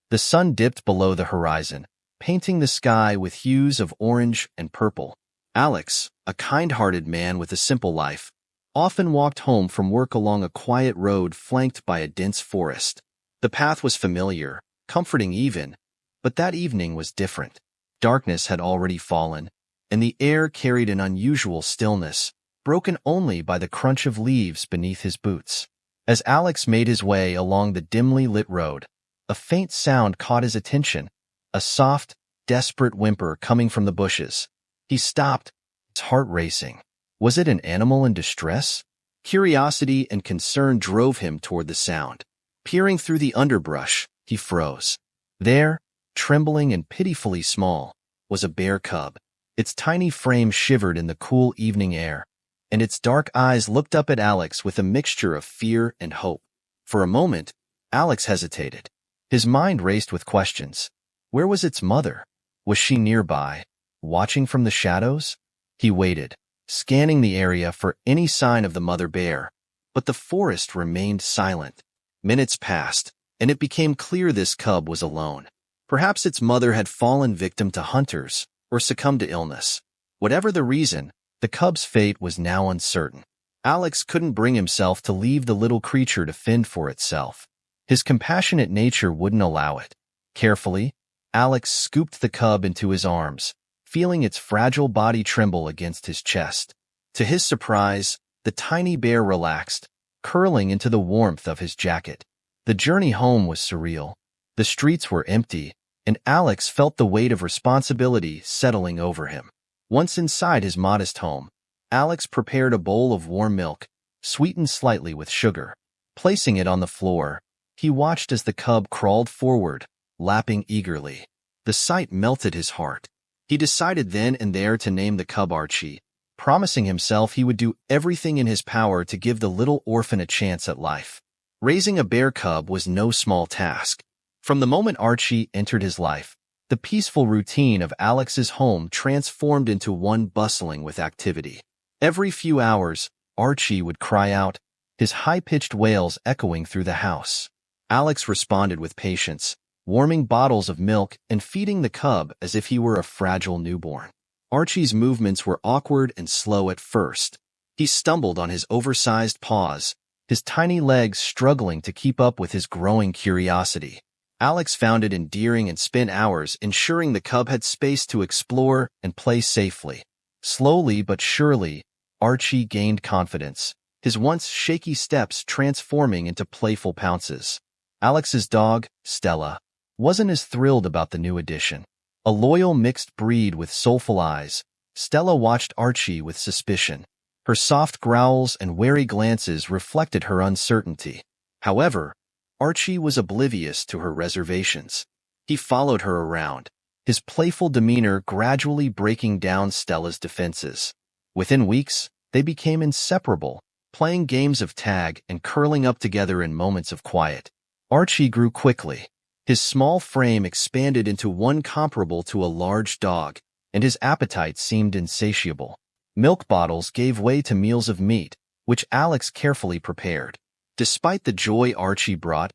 The sun dipped below the horizon, painting the sky with hues of orange and purple. Alex, a kind-hearted man with a simple life, often walked home from work along a quiet road flanked by a dense forest. The path was familiar, comforting even, but that evening was different. Darkness had already fallen, and the air carried an unusual stillness, broken only by the crunch of leaves beneath his boots. As Alex made his way along the dimly lit road, a faint sound caught his attention, a soft, desperate whimper coming from the bushes. He stopped, his heart racing. Was it an animal in distress? Curiosity and concern drove him toward the sound. Peering through the underbrush, he froze. There, trembling and pitifully small, was a bear cub. Its tiny frame shivered in the cool evening air, and its dark eyes looked up at Alex with a mixture of fear and hope. For a moment, Alex hesitated. His mind raced with questions. Where was its mother? Was she nearby, watching from the shadows? He waited, scanning the area for any sign of the mother bear, but the forest remained silent. Minutes passed, and it became clear this cub was alone. Perhaps its mother had fallen victim to hunters or succumbed to illness. Whatever the reason, the cub's fate was now uncertain. Alex couldn't bring himself to leave the little creature to fend for itself. His compassionate nature wouldn't allow it. Carefully, Alex scooped the cub into his arms, feeling its fragile body tremble against his chest. To his surprise, the tiny bear relaxed, curling into the warmth of his jacket. The journey home was surreal. The streets were empty, and Alex felt the weight of responsibility settling over him. Once inside his modest home, Alex prepared a bowl of warm milk, sweetened slightly with sugar. Placing it on the floor, he watched as the cub crawled forward, lapping eagerly. The sight melted his heart. He decided then and there to name the cub Archie, promising himself he would do everything in his power to give the little orphan a chance at life. Raising a bear cub was no small task. From the moment Archie entered his life, the peaceful routine of Alex's home transformed into one bustling with activity. Every few hours, Archie would cry out, his high-pitched wails echoing through the house. Alex responded with patience, warming bottles of milk and feeding the cub as if he were a fragile newborn. Archie's movements were awkward and slow at first. He stumbled on his oversized paws, his tiny legs struggling to keep up with his growing curiosity. Alex found it endearing and spent hours ensuring the cub had space to explore and play safely. Slowly but surely, Archie gained confidence, his once shaky steps transforming into playful pounces. Alex's dog, Stella, wasn't as thrilled about the new addition. A loyal mixed breed with soulful eyes, Stella watched Archie with suspicion. Her soft growls and wary glances reflected her uncertainty. However, Archie was oblivious to her reservations. He followed her around, his playful demeanor gradually breaking down Stella's defenses. Within weeks, they became inseparable, playing games of tag and curling up together in moments of quiet. Archie grew quickly. His small frame expanded into one comparable to a large dog, and his appetite seemed insatiable. Milk bottles gave way to meals of meat, which Alex carefully prepared. Despite the joy Archie brought,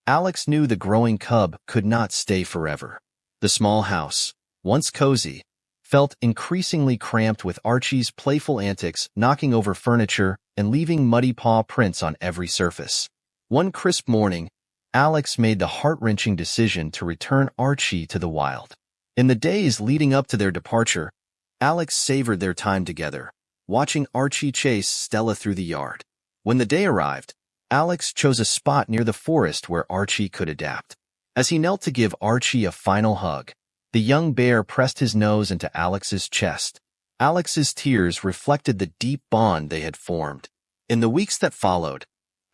Alex knew the growing cub could not stay forever. The small house, once cozy, felt increasingly cramped with Archie's playful antics knocking over furniture and leaving muddy paw prints on every surface. One crisp morning, Alex made the heart-wrenching decision to return Archie to the wild. In the days leading up to their departure, Alex savored their time together, watching Archie chase Stella through the yard. When the day arrived, Alex chose a spot near the forest where Archie could adapt. As he knelt to give Archie a final hug, the young bear pressed his nose into Alex's chest. Alex's tears reflected the deep bond they had formed. In the weeks that followed,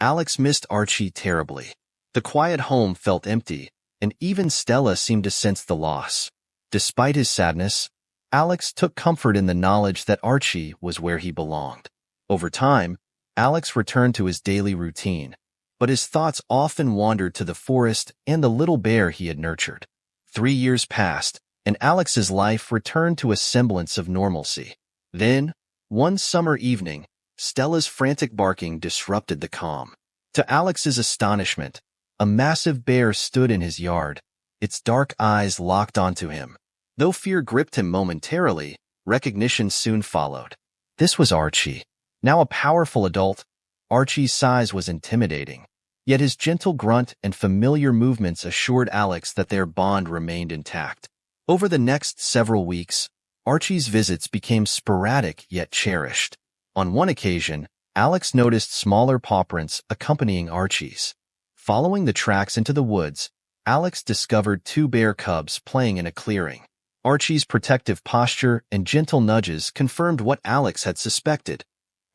Alex missed Archie terribly. The quiet home felt empty, and even Stella seemed to sense the loss. Despite his sadness, Alex took comfort in the knowledge that Archie was where he belonged. Over time, Alex returned to his daily routine, but his thoughts often wandered to the forest and the little bear he had nurtured. 3 years passed, and Alex's life returned to a semblance of normalcy. Then, one summer evening, Stella's frantic barking disrupted the calm. To Alex's astonishment, a massive bear stood in his yard, its dark eyes locked onto him. Though fear gripped him momentarily, recognition soon followed. This was Archie. Now a powerful adult, Archie's size was intimidating. Yet his gentle grunt and familiar movements assured Alex that their bond remained intact. Over the next several weeks, Archie's visits became sporadic yet cherished. On one occasion, Alex noticed smaller paw prints accompanying Archie's. Following the tracks into the woods, Alex discovered two bear cubs playing in a clearing. Archie's protective posture and gentle nudges confirmed what Alex had suspected.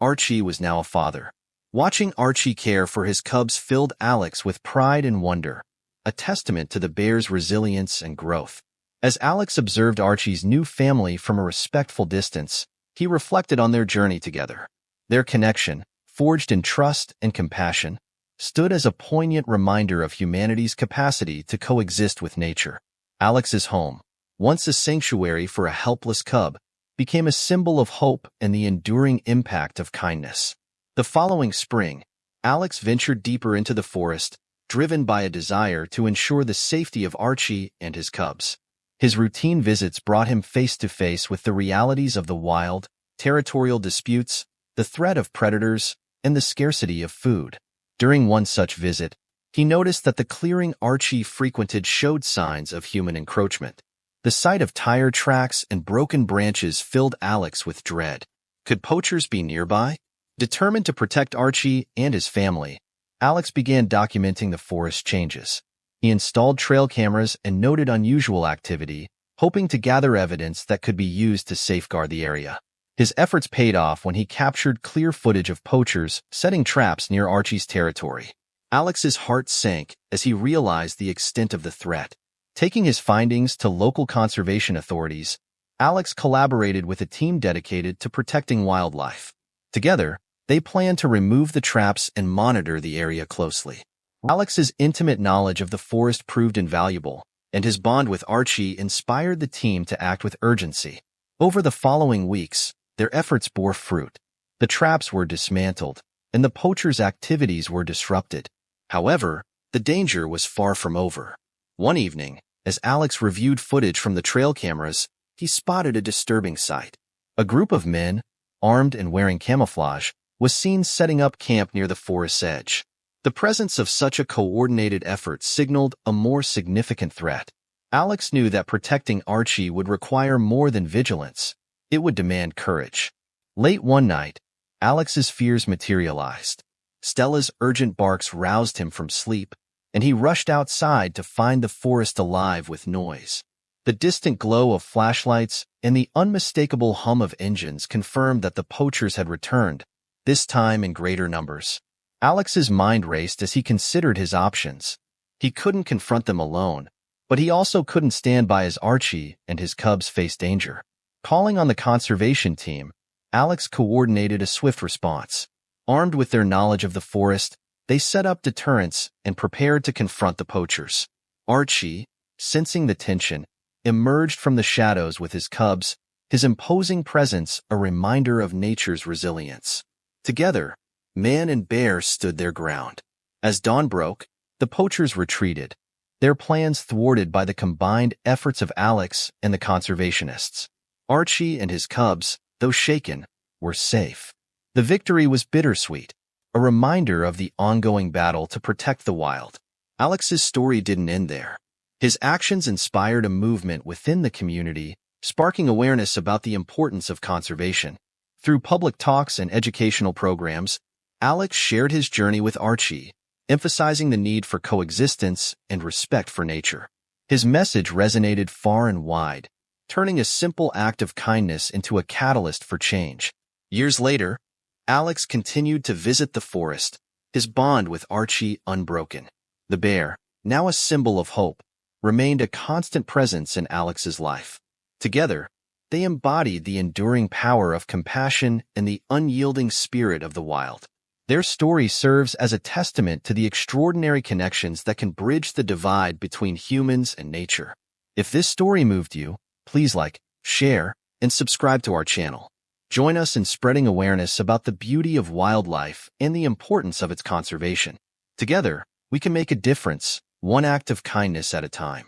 Archie was now a father. Watching Archie care for his cubs filled Alex with pride and wonder, a testament to the bear's resilience and growth. As Alex observed Archie's new family from a respectful distance, he reflected on their journey together. Their connection, forged in trust and compassion, stood as a poignant reminder of humanity's capacity to coexist with nature. Alex's home, once a sanctuary for a helpless cub, became a symbol of hope and the enduring impact of kindness. The following spring, Alex ventured deeper into the forest, driven by a desire to ensure the safety of Archie and his cubs. His routine visits brought him face to face with the realities of the wild, territorial disputes, the threat of predators, and the scarcity of food. During one such visit, he noticed that the clearing Archie frequented showed signs of human encroachment. The sight of tire tracks and broken branches filled Alex with dread. Could poachers be nearby? Determined to protect Archie and his family, Alex began documenting the forest changes. He installed trail cameras and noted unusual activity, hoping to gather evidence that could be used to safeguard the area. His efforts paid off when he captured clear footage of poachers setting traps near Archie's territory. Alex's heart sank as he realized the extent of the threat. Taking his findings to local conservation authorities, Alex collaborated with a team dedicated to protecting wildlife. Together, they planned to remove the traps and monitor the area closely. Alex's intimate knowledge of the forest proved invaluable, and his bond with Archie inspired the team to act with urgency. Over the following weeks, their efforts bore fruit. The traps were dismantled, and the poachers' activities were disrupted. However, the danger was far from over. One evening, as Alex reviewed footage from the trail cameras, he spotted a disturbing sight. A group of men, armed and wearing camouflage, was seen setting up camp near the forest's edge. The presence of such a coordinated effort signaled a more significant threat. Alex knew that protecting Archie would require more than vigilance. It would demand courage. Late one night, Alex's fears materialized. Stella's urgent barks roused him from sleep, and he rushed outside to find the forest alive with noise. The distant glow of flashlights and the unmistakable hum of engines confirmed that the poachers had returned, this time in greater numbers. Alex's mind raced as he considered his options. He couldn't confront them alone, but he also couldn't stand by as Archie and his cubs faced danger. Calling on the conservation team, Alex coordinated a swift response. Armed with their knowledge of the forest, they set up deterrents and prepared to confront the poachers. Archie, sensing the tension, emerged from the shadows with his cubs, his imposing presence a reminder of nature's resilience. Together, man and bear stood their ground. As dawn broke, the poachers retreated, their plans thwarted by the combined efforts of Alex and the conservationists. Archie and his cubs, though shaken, were safe. The victory was bittersweet, a reminder of the ongoing battle to protect the wild. Alex's story didn't end there. His actions inspired a movement within the community, sparking awareness about the importance of conservation. Through public talks and educational programs, Alex shared his journey with Archie, emphasizing the need for coexistence and respect for nature. His message resonated far and wide, turning a simple act of kindness into a catalyst for change. Years later, Alex continued to visit the forest, his bond with Archie unbroken. The bear, now a symbol of hope, remained a constant presence in Alex's life. Together, they embodied the enduring power of compassion and the unyielding spirit of the wild. Their story serves as a testament to the extraordinary connections that can bridge the divide between humans and nature. If this story moved you, please like, share, and subscribe to our channel. Join us in spreading awareness about the beauty of wildlife and the importance of its conservation. Together, we can make a difference, one act of kindness at a time.